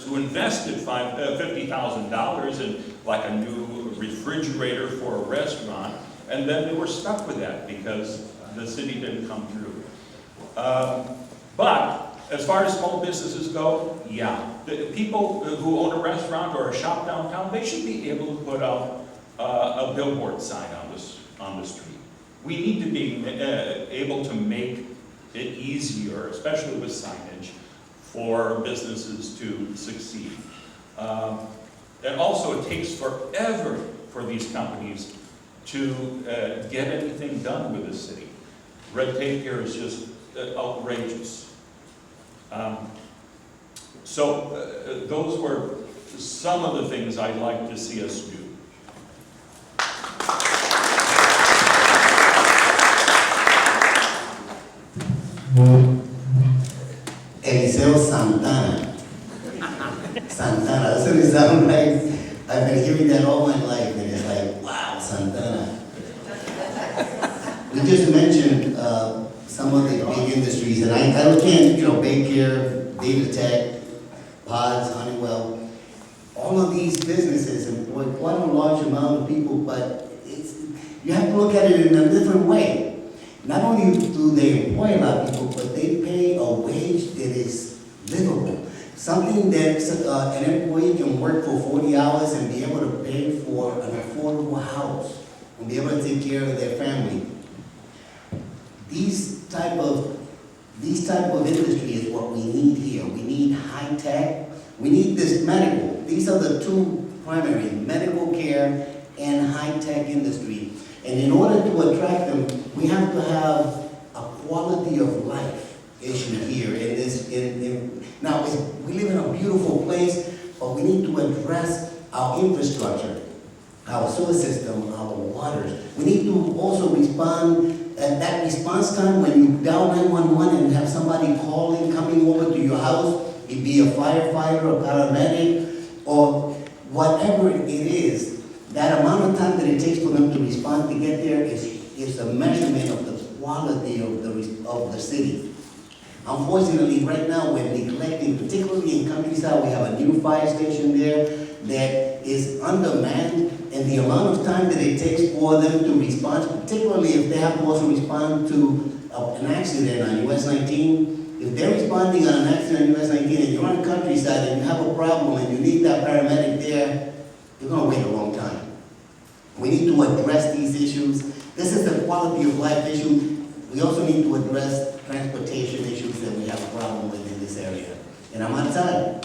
who invested $50,000 in like a new refrigerator for a restaurant, and then they were stuck with that because the city didn't come through. But as far as small businesses go, yeah, the people who own a restaurant or a shop downtown, they should be able to put out a billboard sign on the street. We need to be able to make it easier, especially with signage, for businesses to succeed. And also, it takes forever for these companies to get anything done with the city. Red tape here is just outrageous. Those were some of the things I'd like to see us do. Eliseo Santana. Santana, doesn't it sound right? I've been hearing that all my life, and it's like, wow, Santana. We just mentioned some of the big industries, and I can't, Baycare, Data Tech, Pods, Honeywell, all of these businesses employ quite a large amount of people, but you have to look at it in a different way. Not only do they employ a lot of people, but they pay a wage that is livable. Something that an employee can work for 40 hours and be able to pay for an affordable house and be able to take care of their family. These type of industry is what we need here. We need high tech. We need this medical. These are the two primary, medical care and high tech industry. And in order to attract them, we have to have a quality of life issue here. Now, we live in a beautiful place, but we need to address our infrastructure, our sewer system, our waters. We need to also respond at that response time when you dial 911 and have somebody calling, coming over to your house, it be a firefighter, a paramedic, or whatever it is. That amount of time that it takes for them to respond to get there is a measurement of the quality of the city. Unfortunately, right now we're neglecting, particularly in countryside, we have a new fire station there that is undermanned, and the amount of time that it takes for them to respond, particularly if they have to also respond to an accident on US 19, if they're responding on an accident on US 19 and you're on the countryside and you have a problem and you need that paramedic there, you're going to wait a long time. We need to address these issues. This is the quality of life issue. We also need to address transportation issues that we have a problem with in this area. And I'm out of time.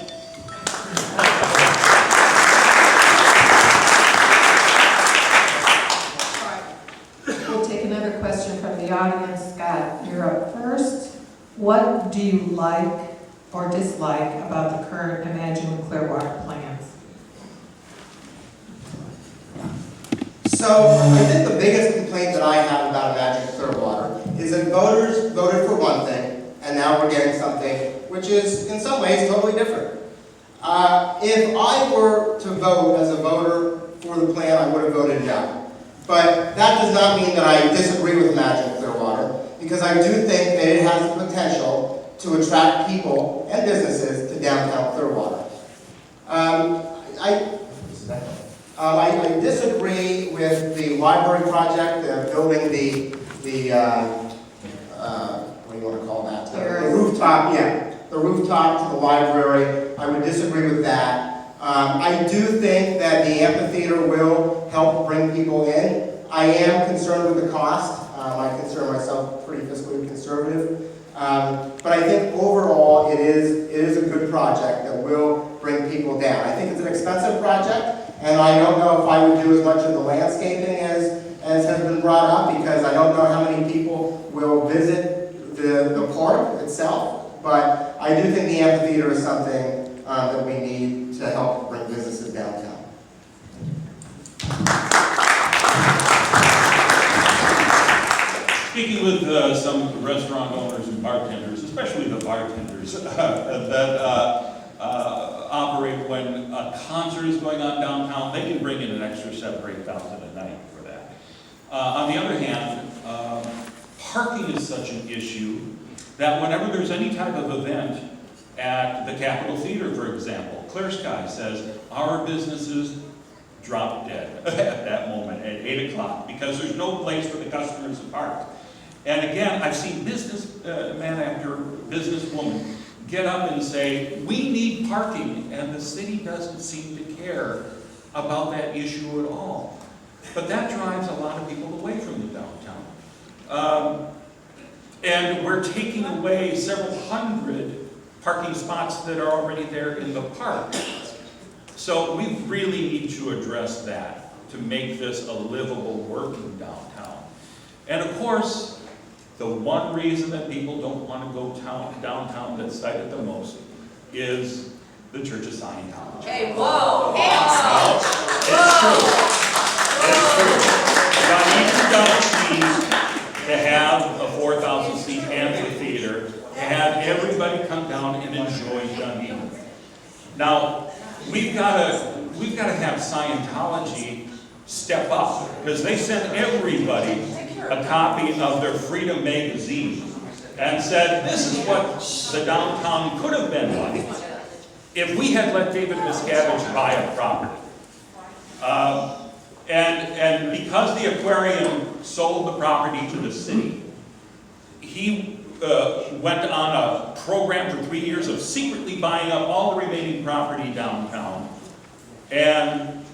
We'll take another question from the audience. Scott, you're up first. What do you like or dislike about the current Imagine Clearwater plans? So, I think the biggest complaint that I have about Imagine Clearwater is that voters voted for one thing, and now we're getting something which is, in some ways, totally different. If I were to vote as a voter for the plan, I would have voted no. But that does not mean that I disagree with Imagine Clearwater, because I do think that it has the potential to attract people and businesses to downtown Clearwater. I disagree with the library project, building what do you want to call that? The rooftop, yeah. The rooftop to the library. I would disagree with that. I do think that the amphitheater will help bring people in. I am concerned with the cost. I consider myself pretty fiscally conservative. But I think overall it is a good project that will bring people down. I think it's an expensive project. And I don't know if I would do as much of the landscaping as has been brought up, because I don't know how many people will visit the park itself. But I do think the amphitheater is something that we need to help bring businesses downtown. Speaking with some restaurant owners and bartenders, especially the bartenders that operate when a concert is going on downtown, they can bring in an extra $7,000 or $8,000 a night for that. On the other hand, parking is such an issue that whenever there's any type of event at the Capitol Theater, for example, clear sky, says our businesses drop dead at that moment at 8 o'clock because there's no place for the customers to park. And again, I've seen businessman after businesswoman get up and say, we need parking, and the city doesn't seem to care about that issue at all. But that drives a lot of people away from the downtown. And we're taking away several hundred parking spots that are already there in the park. So we really need to address that to make this a livable, working downtown. And of course, the one reason that people don't want to go downtown that's cited the most is the Church of Scientology. Hey, whoa! It's true. It's true. Now, you don't need to have a 4,000-seat amphitheater to have everybody come down and enjoy Dunedin. Now, we've got to have Scientology step up, because they sent everybody a copy of their Freedom magazine and said, this is what the downtown could have been like if we had let David Miscavige buy a property. And because the aquarium sold the property to the city, he went on a program for 3 years of secretly buying up all the remaining property downtown. And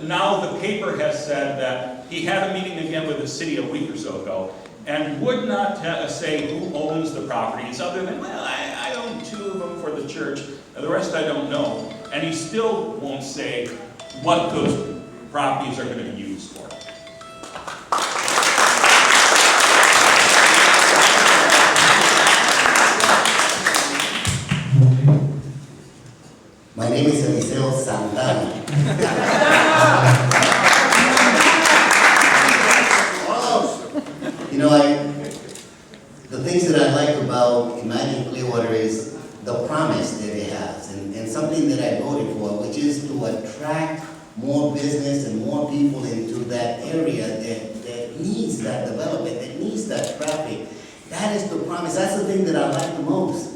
now the paper has said that he had a meeting again with the city a week or so ago and would not say who owns the properties other than, well, I own 2 of them for the church, and the rest I don't know. And he still won't say what those properties are going to be used for. My name is Eliseo Santana. You know, the things that I like about Imagine Clearwater is the promise that it has, and something that I voted for, which is to attract more business and more people into that area that needs that development, that needs that traffic. That is the promise. That's the thing that I like the most.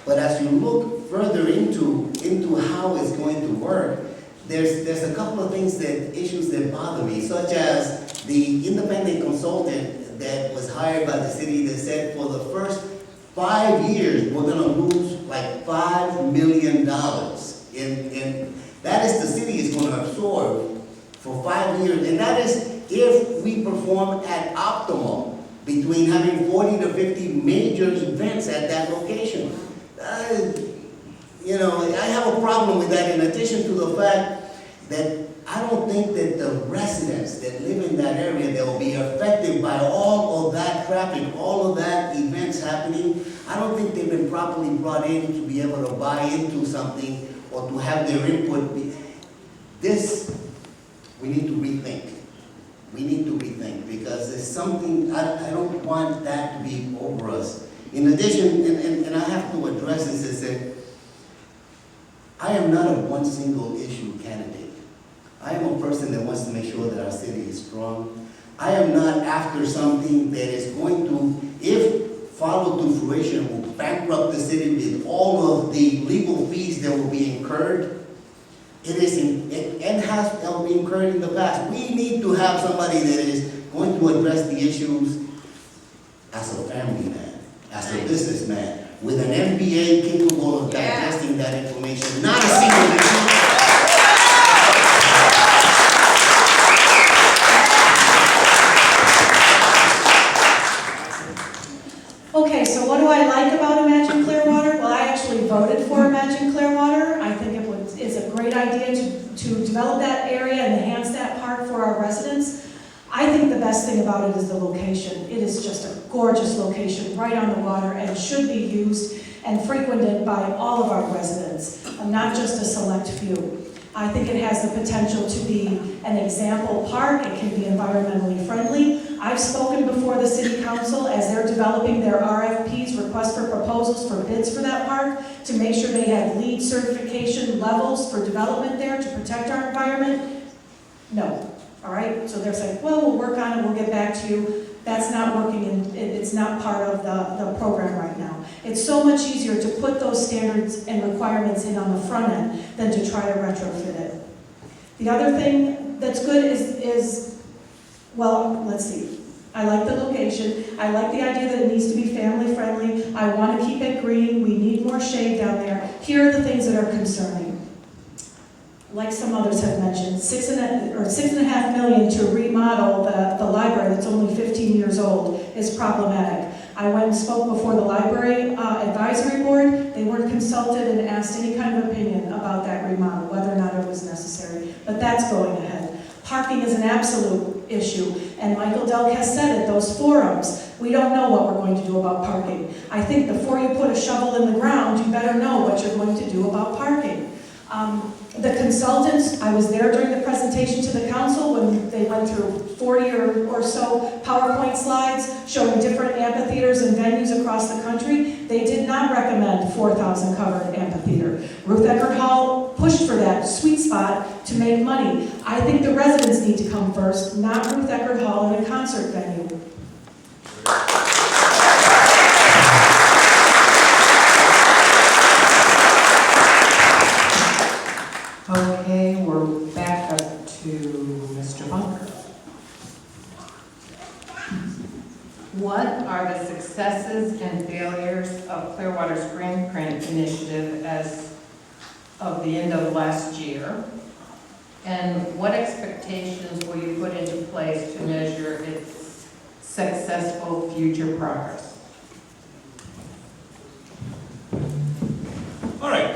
But as you look further into how it's going to work, there's a couple of issues that bother me, such as the independent consultant that was hired by the city that said for the first 5 years, we're gonna lose like $5 million. And that is the city is gonna absorb for 5 years. And that is if we perform at optimum between having 40 to 50 major events at that location. You know, I have a problem with that, in addition to the fact that I don't think that the residents that live in that area that will be affected by all of that traffic, all of that events happening, I don't think they've been properly brought in to be able to buy into something or to have their input. This, we need to rethink. We need to rethink, because there's something, I don't want that to be over us. In addition, and I have to address this, is that I am not a one single issue candidate. I am a person that wants to make sure that our city is strong. I am not after something that is going to, if followed to fruition, will bankrupt the city with all of the legal fees that will be incurred. It has been incurred in the past. We need to have somebody that is going to address the issues as a family man, as a businessman, with an MBA capable of digesting that information, not a single issue. Okay, so what do I like about Imagine Clearwater? Well, I actually voted for Imagine Clearwater. I think it's a great idea to develop that area and enhance that park for our residents. I think the best thing about it is the location. It is just a gorgeous location right on the water and should be used and frequented by all of our residents, not just a select few. I think it has the potential to be an example park. It can be environmentally friendly. I've spoken before the City Council as they're developing their RFPs, requests for proposals for bids for that park, to make sure they have LEED certification levels for development there to protect our environment. No. All right? So they're saying, well, we'll work on it, we'll get back to you. That's not working, and it's not part of the program right now. It's so much easier to put those standards and requirements in on the front end than to try to retrofit it. The other thing that's good is, well, let's see. I like the location. I like the idea that it needs to be family friendly. I want to keep it green. We need more shade down there. Here are the things that are concerning. Like some others have mentioned, $6.5 million to remodel the library that's only 15 years old is problematic. I went and spoke before the library advisory board. They weren't consulted and asked any kind of opinion about that remodel, whether or not it was necessary. But that's going ahead. Parking is an absolute issue, and Michael Delk has said at those forums, we don't know what we're going to do about parking. I think before you put a shovel in the ground, you better know what you're going to do about parking. The consultants, I was there during the presentation to the council when they went through 40 or so PowerPoint slides showing different amphitheaters and venues across the country. They did not recommend 4,000 covered amphitheater. Ruth Eckerd Hall pushed for that sweet spot to make money. I think the residents need to come first, not Ruth Eckerd Hall in a concert venue. Okay, we're back up to Mr. Bunker. What are the successes and failures of Clearwater's Green Print initiative as of the end of last year? And what expectations will you put into place to measure its successful future progress? All right.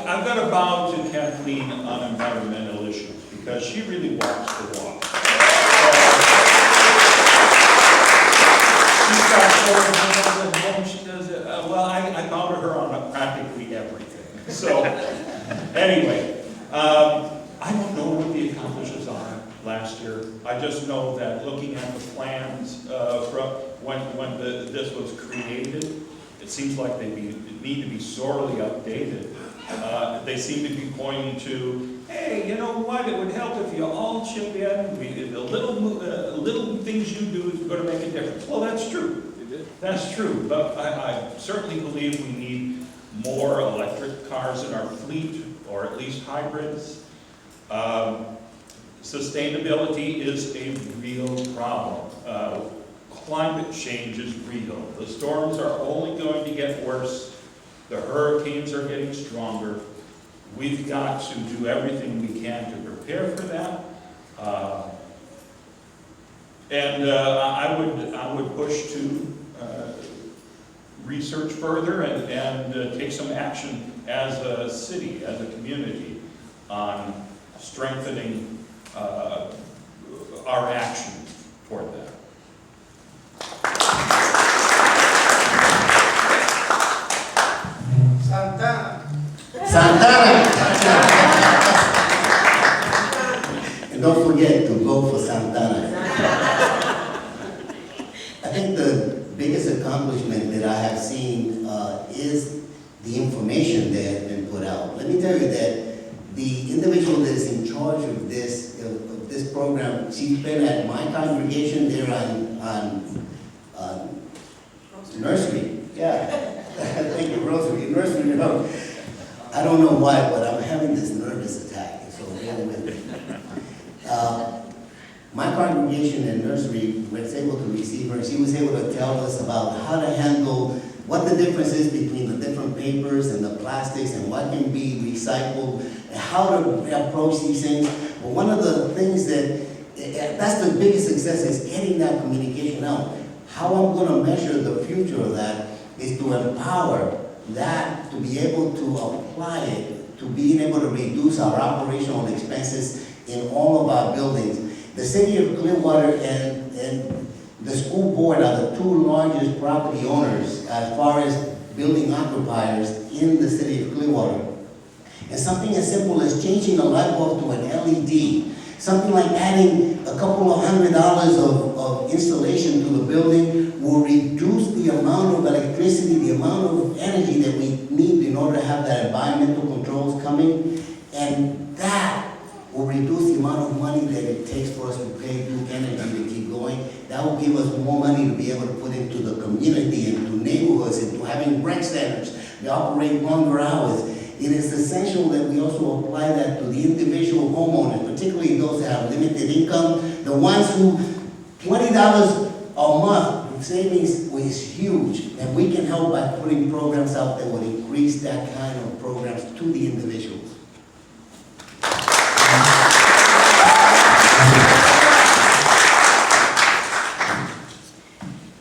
I've got to bow to Kathleen on environmental issues because she really walks the walk. She's got four at home. She does it. Well, I bow to her on practically everything. So anyway, I don't know what the accomplishments are last year. I just know that looking at the plans from when this was created, it seems like they need to be sorely updated. They seem to be pointing to, hey, you know what? It would help if you all chip in. The little things you do is going to make a difference. Well, that's true. That's true. But I certainly believe we need more electric cars in our fleet, or at least hybrids. Sustainability is a real problem. Climate change is real. The storms are only going to get worse. The hurricanes are getting stronger. We've got to do everything we can to prepare for that. I would push to research further and take some action as a city, as a community, on strengthening our action toward that. Santana! And don't forget to vote for Santana. I think the biggest accomplishment that I have seen is the information that has been put out. Let me tell you that the individual that is in charge of this program, she's been at my congregation there on Nursery. Yeah. Thank you, Rosary. Nursery, you know. I don't know why, but I'm having this nervous attack, so bear with me. My congregation in Nursery was able to receive her. She was able to tell us about how to handle, what the difference is between the different papers and the plastics and what can be recycled, and how to approach these things. But one of the things that's the biggest success is getting that communication out. How I'm going to measure the future of that is to empower that, to be able to apply it, to being able to reduce our operational expenses in all of our buildings. The city of Clearwater and the school board are the two largest property owners as far as building occupiers in the city of Clearwater. And something as simple as changing a light bulb to an LED, something like adding a couple of $100 of installation to the building will reduce the amount of electricity, the amount of energy that we need in order to have that environmental controls coming, and that will reduce the amount of money that it takes for us to pay Duke Energy to keep going. That will give us more money to be able to put into the community, into neighborhoods, into having rec centers. They operate longer hours. It is the essential that we also apply that to the individual homeowners, particularly those that have limited income, the ones who $20 a month savings is huge, and we can help by putting programs out that would increase that kind of programs to the individuals.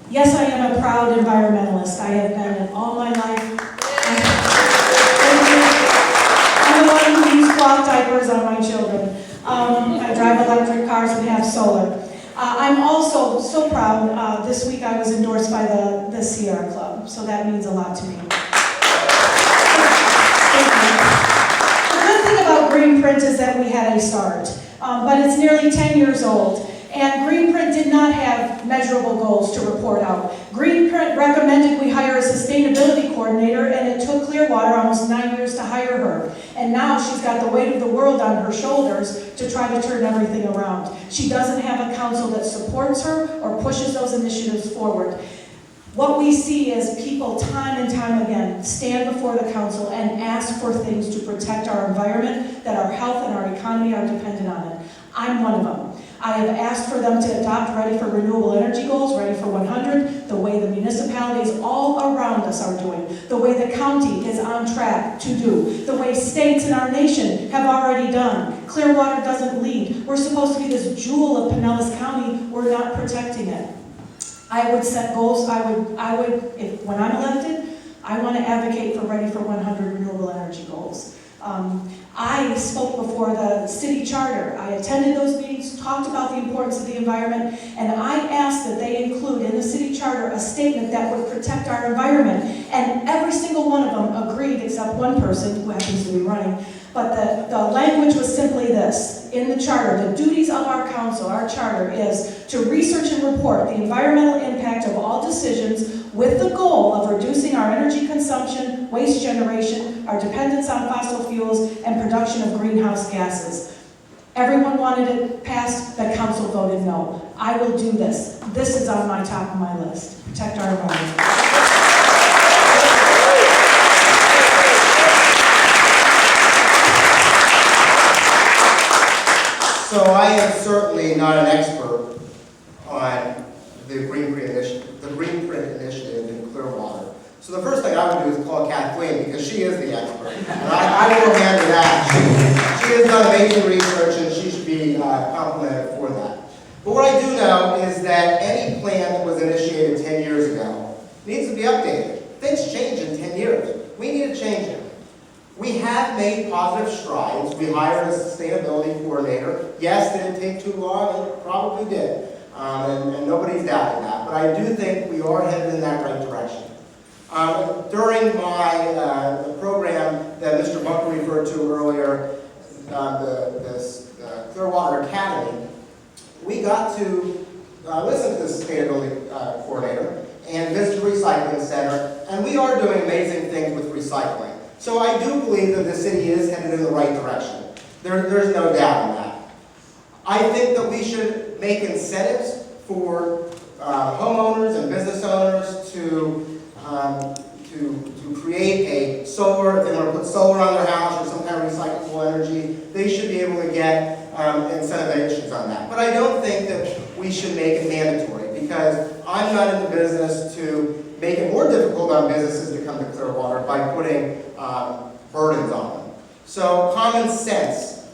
Yes, I am a proud environmentalist. I have been it all my life. I'm the one who uses cloth diapers on my children. I drive electric cars and have solar. I'm also so proud, this week I was endorsed by the Sierra Club, so that means a lot to me. The good thing about Greenprint is that we had a start, but it's nearly 10 years old. And Greenprint did not have measurable goals to report out. Greenprint recommended we hire a sustainability coordinator, and it took Clearwater almost 9 years to hire her. And now she's got the weight of the world on her shoulders to try to turn everything around. She doesn't have a council that supports her or pushes those initiatives forward. What we see is people time and time again stand before the council and ask for things to protect our environment, that our health and our economy are dependent on it. I'm one of them. I have asked for them to adopt Ready for Renewable Energy goals, Ready for 100, the way the municipalities all around us are doing, the way the county is on track to do, the way states in our nation have already done. Clearwater doesn't lead. We're supposed to be this jewel of Pinellas County. We're not protecting it. I would set goals. When I'm elected, I want to advocate for Ready for 100 renewable energy goals. I spoke before the city charter. I attended those meetings, talked about the importance of the environment, and I asked that they include in the city charter a statement that would protect our environment. And every single one of them agreed, except one person who happens to be running. But the language was simply this. In the charter, the duties of our council, our charter, is to research and report the environmental impact of all decisions with the goal of reducing our energy consumption, waste generation, our dependence on fossil fuels, and production of greenhouse gases. Everyone wanted it passed, the council voted no. I will do this. This is on my top of my list. Protect our environment. So I am certainly not an expert on the Greenprint initiative in Clearwater. So the first thing I would do is call Kathleen, because she is the expert. And I will hand her that. She has done amazing research, and she should be complimented for that. But what I do know is that any plan that was initiated 10 years ago needs to be updated. Things change in 10 years. We need to change it. We have made positive strides. We hired a sustainability coordinator. Yes, did it take too long? It probably did. And nobody's doubting that. But I do think we are headed in that right direction. During the program that Mr. Bunker referred to earlier, the Clearwater Academy, we got to listen to the sustainability coordinator and visit the recycling center, and we are doing amazing things with recycling. So I do believe that the city is headed in the right direction. There's no doubt in that. I think that we should make incentives for homeowners and business owners to create a solar, if they want to put solar on their house or some kind of recyclable energy, they should be able to get incentivations on that. But I don't think that we should make it mandatory, because I'm not in the business to make it more difficult on businesses to come to Clearwater by putting burdens on them. So common sense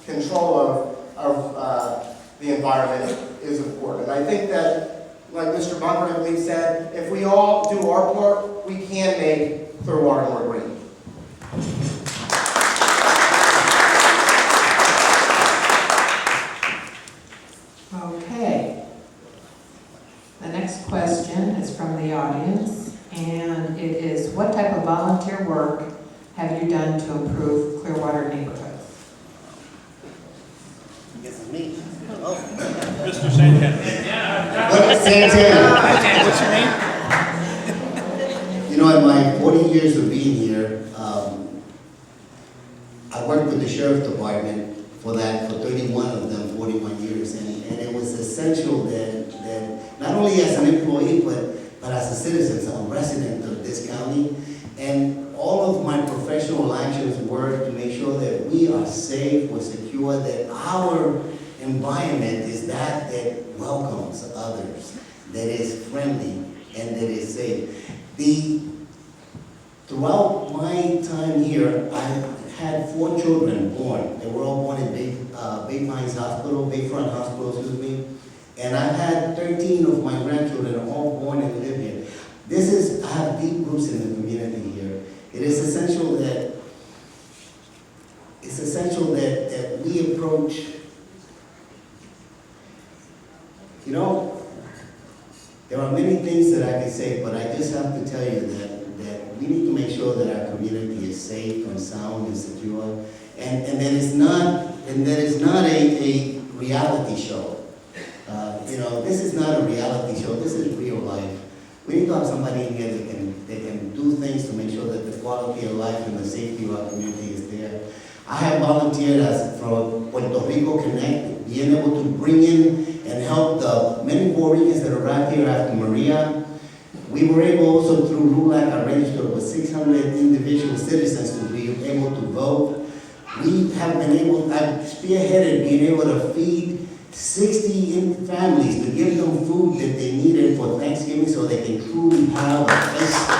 control of the environment is important. And I think that, like Mr. Bunker, I believe, said, if we all do our part, we can make Clearwater more green. Okay. The next question is from the audience, and it is, what type of volunteer work have you done to improve Clearwater neighborhoods? Yes, it's me. Oh. Mr. Santana. Santana. What's your name? You know, in my 40 years of being here, I worked with the sheriff's department for 31 of them, 41 years, and it was essential that not only as an employee, but as a citizen, a resident of this county, and all of my professional professional actions work to make sure that we are safe, we're secure, that our environment is that welcomes others, that is friendly, and that is safe. Throughout my time here, I had 4 children born. They were all born in Bayfront Hospital, excuse me. And I've had 13 of my grandchildren all born and live here. I have deep roots in the community here. It is essential that we approach, you know, there are many things that I can say, but I just have to tell you that we need to make sure that our community is safe and sound and secure, and that it's not a reality show. You know, this is not a reality show. This is real life. We need to have somebody in here that can do things to make sure that the quality of life and the safety of our community is there. I have volunteered as from Puerto Rico Connect, being able to bring in and help the many Puerto Ricans that arrived here after Maria. We were able also through RULAC arranged over 600 individual citizens to be able to vote. We have been able, I've spearheaded being able to feed 60 families to give them food that they needed for Thanksgiving so they can truly have a festival.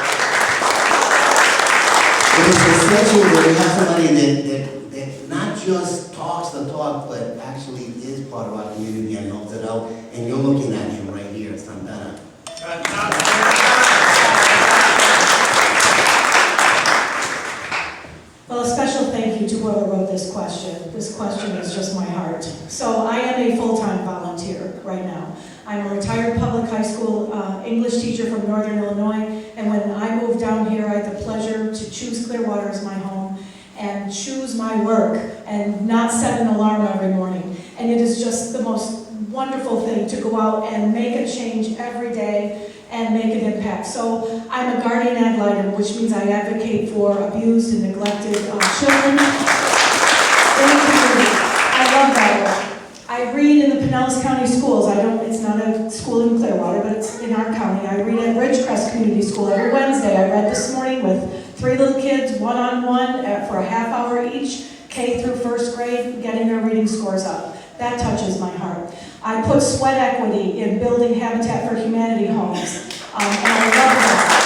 It is essential that we have somebody that not just talks the talk, but actually is part of our community and helps it out. And you're looking at him right here, Santana. Well, a special thank you to whoever wrote this question. This question is just my heart. So I am a full-time volunteer right now. I'm a retired public high school English teacher from Northern Illinois, and when I moved down here, I had the pleasure to choose Clearwater as my home and choose my work and not set an alarm every morning. And it is just the most wonderful thing to go out and make a change every day and make an impact. So I'm a guardian ad litem, which means I advocate for abused and neglected children in the community. I love that work. I read in the Pinellas County schools. It's not a school in Clearwater, but it's in our county. I read at Ridgecrest Community School every Wednesday. I read this morning with 3 little kids, one-on-one, for a half hour each, K through first grade, getting their reading scores up. That touches my heart. I put sweat equity in building Habitat for Humanity homes, and I love that.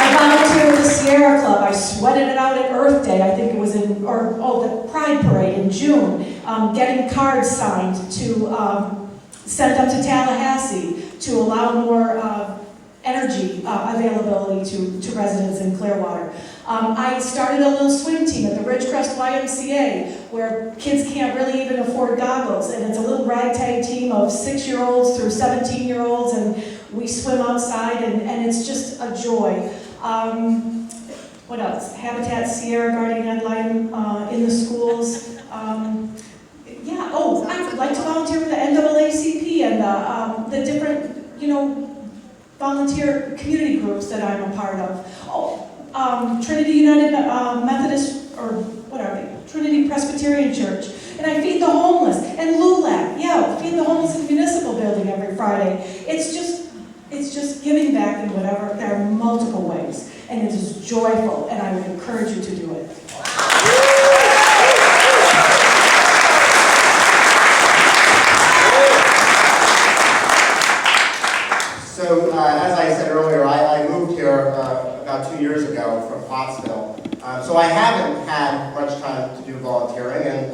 I volunteer with the Sierra Club. I sweated it out at Earth Day. I think it was the Pride Parade in June, getting cards signed to send up to Tallahassee to allow more energy availability to residents in Clearwater. I started a little swim team at the Ridgecrest YMCA where kids can't really even afford goggles, and it's a little ragtag team of 6-year-olds through 17-year-olds, and we swim outside, and it's just a joy. What else? Habitat Sierra Guardian Ad Litem in the schools. I would like to volunteer with the NAACP and the different, volunteer community groups that I'm a part of. Trinity United Methodist, or what are they? Trinity Presbyterian Church. And I feed the homeless. And LULAC, feed the homeless in the municipal building every Friday. It's just giving back in whatever, there are multiple ways. And it is joyful, and I would encourage you to do it. So, as I said earlier, I moved here about 2 years ago from Pottsville. So I haven't had much time to do volunteering, and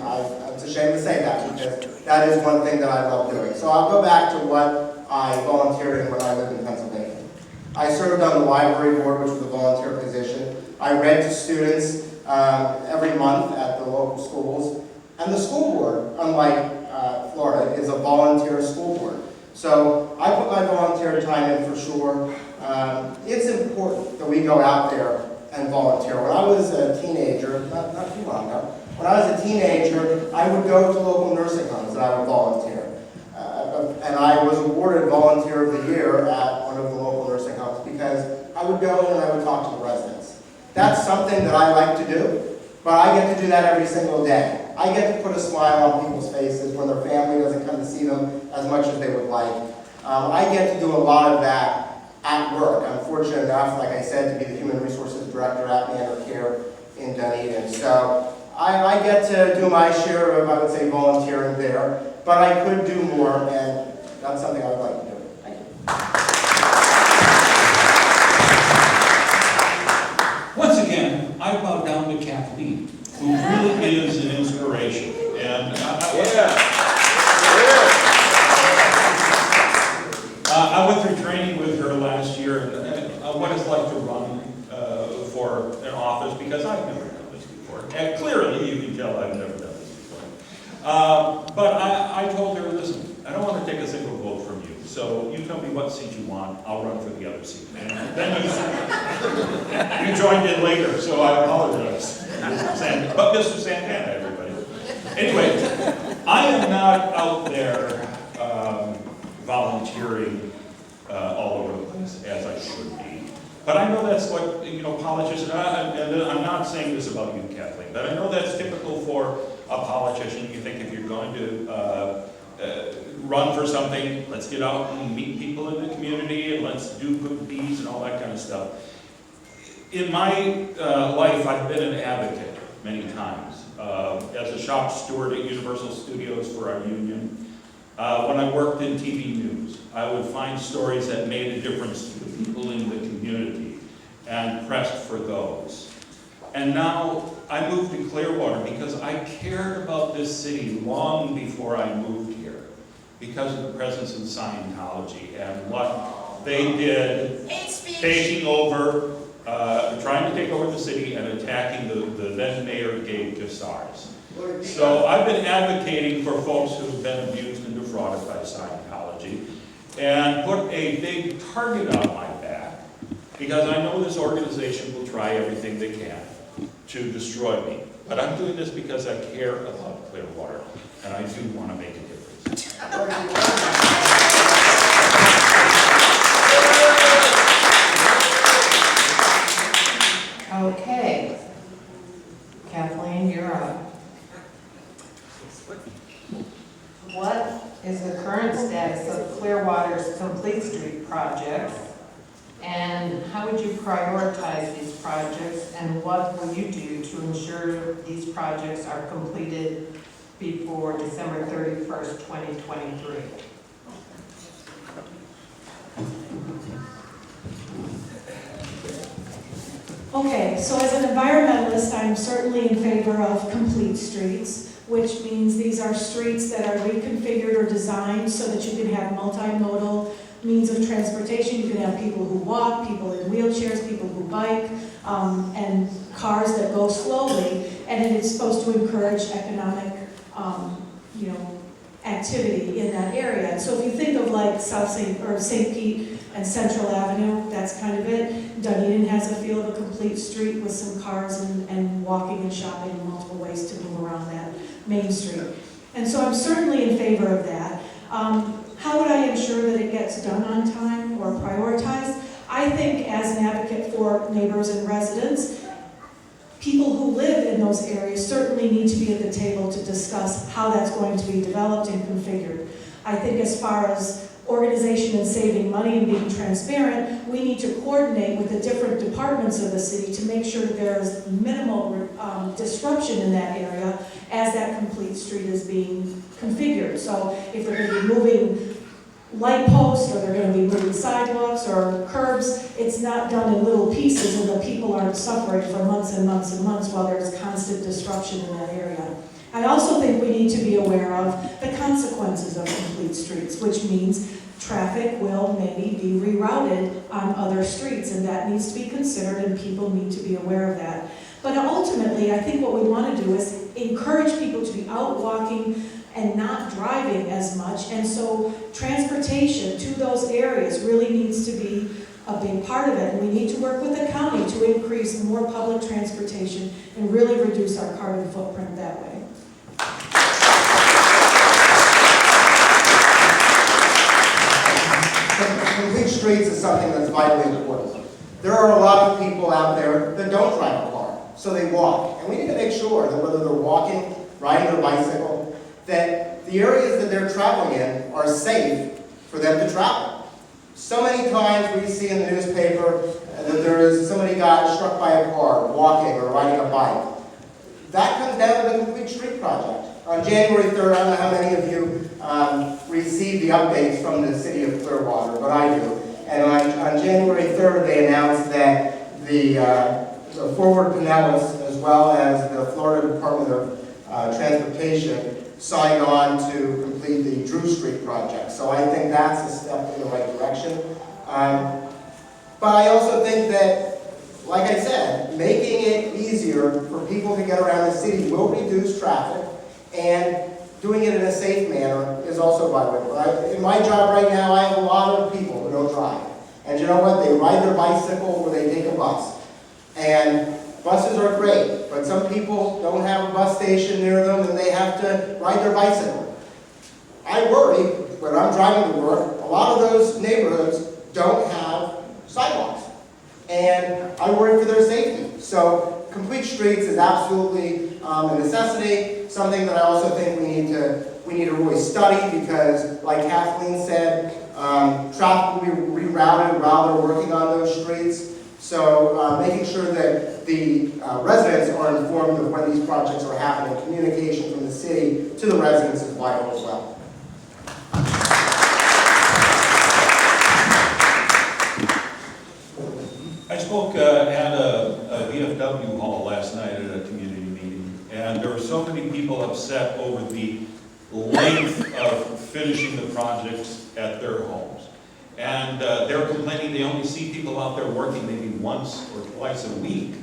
it's a shame to say that because that is one thing that I love doing. So I'll go back to what I volunteered in when I lived in Pennsylvania. I served on the library board, which was a volunteer position. I read to students every month at the local schools. And the school board, unlike Florida, is a volunteer school board. So I put my volunteer time in for sure. It's important that we go out there and volunteer. When I was a teenager, not too long ago, when I was a teenager, I would go to local nursing homes and I would volunteer. And I was awarded Volunteer of the Year at one of the local nursing homes because I would go and I would talk to the residents. That's something that I like to do, but I get to do that every single day. I get to put a smile on people's faces when their family doesn't come to see them as much as they would like. I get to do a lot of that at work. I'm fortunate enough, like I said, to be the Human Resources Director at Manor Care in Dunedin. So I get to do my share of, I would say, volunteering there, but I could do more, and that's something I would like to do. Thank you. Once again, I bow down to Kathleen, who really is an inspiration. And I went through training with her last year, and what it's like to run for an office, because I've never done this before. And clearly, you can tell I've never done this before. But I told her, listen, I don't want to take a single vote from you. So you tell me what seat you want, I'll run for the other seat. And then you joined in later, so I apologize. But Mr. Santana, everybody. Anyway, I am not out there volunteering all over the place as I should be. But I know that's what, politicians, and I'm not saying this about you, Kathleen, but I know that's typical for a politician. You think if you're going to run for something, let's get out and meet people in the community, and let's do good deeds and all that kind of stuff. In my life, I've been an advocate many times. As a shop steward at Universal Studios for our union, when I worked in TV news, I would find stories that made a difference to the people in the community and pressed for those. And now I moved to Clearwater because I cared about this city long before I moved here, because of the presence of Scientology and what they did, taking over, trying to take over the city and attacking the then mayor, Gabe Gassars. So I've been advocating for folks who have been abused and defrauded by Scientology, and put a big target on my back, because I know this organization will try everything they can to destroy me. But I'm doing this because I care about Clearwater, and I do want to make a difference. Okay. Kathleen, you're up. What is the current status of Clearwater's Complete Street project? And how would you prioritize these projects? And what will you do to ensure these projects are completed before December 31st, 2023? Okay, so as an environmentalist, I'm certainly in favor of complete streets, which means these are streets that are reconfigured or designed so that you can have multimodal means of transportation. You can have people who walk, people in wheelchairs, people who bike, and cars that go slowly, and it is supposed to encourage economic, activity in that area. And so if you think of like St. Pete and Central Avenue, that's kind of it. Dunedin has a feel of a complete street with some cars and walking and shopping and multiple ways to move around that main street. And so I'm certainly in favor of that. How would I ensure that it gets done on time or prioritized? I think as an advocate for neighbors and residents, people who live in those areas certainly need to be at the table to discuss how that's going to be developed and configured. I think as far as organization and saving money and being transparent, we need to coordinate with the different departments of the city to make sure that there is minimal disruption in that area as that complete street is being configured. So if they're going to be moving light posts, or they're going to be moving sidewalks or curbs, it's not done in little pieces and the people aren't suffering for months and months and months while there's constant disruption in that area. I also think we need to be aware of the consequences of complete streets, which means traffic will maybe be rerouted on other streets, and that needs to be considered, and people need to be aware of that. But ultimately, I think what we want to do is encourage people to be out walking and not driving as much, and so transportation to those areas really needs to be a big part of it, and we need to work with the county to increase more public transportation and really reduce our carbon footprint that way. Complete streets is something that's vitally important. There are a lot of people out there that don't drive a car, so they walk. And we need to make sure that whether they're walking, riding their bicycle, that the areas that they're traveling in are safe for them to travel. So many times we see in the newspaper that somebody got struck by a car, walking or riding a bike. That comes down to the complete street project. On January 3rd, I don't know how many of you received the updates from the city of Clearwater, but I do. And on January 3rd, they announced that the Forward Pinellas, as well as the Florida Department of Transportation, signed on to complete the Drew Street project. So I think that's a step in the right direction. But I also think that, like I said, making it easier for people to get around the city will reduce traffic, and doing it in a safe manner is also vital. In my job right now, I have a lot of people who don't drive. And you know what? They ride their bicycle or they take a bus. And buses are great, but some people don't have a bus station near them and they have to ride their bicycle. I worry when I'm driving to work, a lot of those neighborhoods don't have sidewalks. And I worry for their safety. So complete streets is absolutely a necessity, something that I also think we need to really study, because like Kathleen said, traffic will be rerouted while they're working on those streets. So making sure that the residents are informed of when these projects are happening, communication from the city to the residents is vital as well. I spoke at a VFW hall last night at a community meeting, and there were so many people upset over the length of finishing the projects at their homes. And they're complaining they only see people out there working maybe once or twice a week.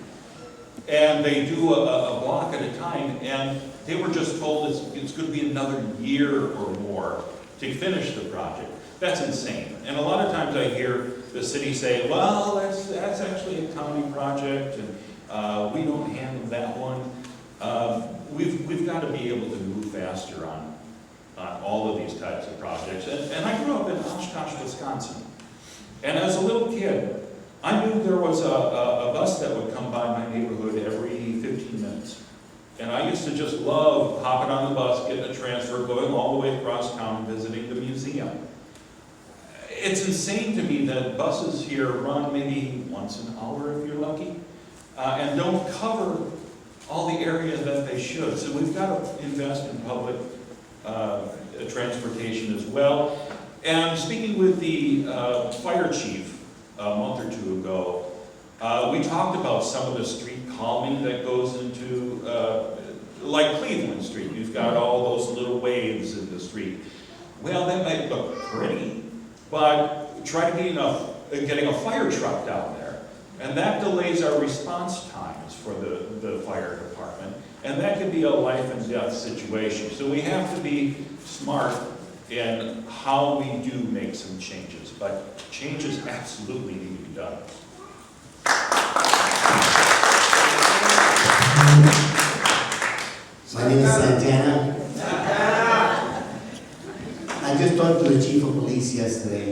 And they do a block at a time, and they were just told it's going to be another year or more to finish the project. That's insane. And a lot of times I hear the city say, well, that's actually a county project, and we don't handle that one. We've got to be able to move faster on all of these types of projects. And I grew up in Oshkosh, Wisconsin. And as a little kid, I knew there was a bus that would come by my neighborhood every 15 minutes. And I used to just love hopping on the bus, getting a transfer, going all the way across town, visiting the museum. It's insane to me that buses here run maybe once an hour if you're lucky, and don't cover all the area that they should. So we've got to invest in public transportation as well. And speaking with the fire chief a month or two ago, we talked about some of the street calming that goes into, like Cleveland Street. You've got all those little waves in the street. Well, that might look pretty, but try getting a fire truck down there. And that delays our response times for the fire department. And that could be a life and death situation. So we have to be smart in how we do make some changes. But changes absolutely need to be done. My name is Santana. I just talked to the chief of police yesterday,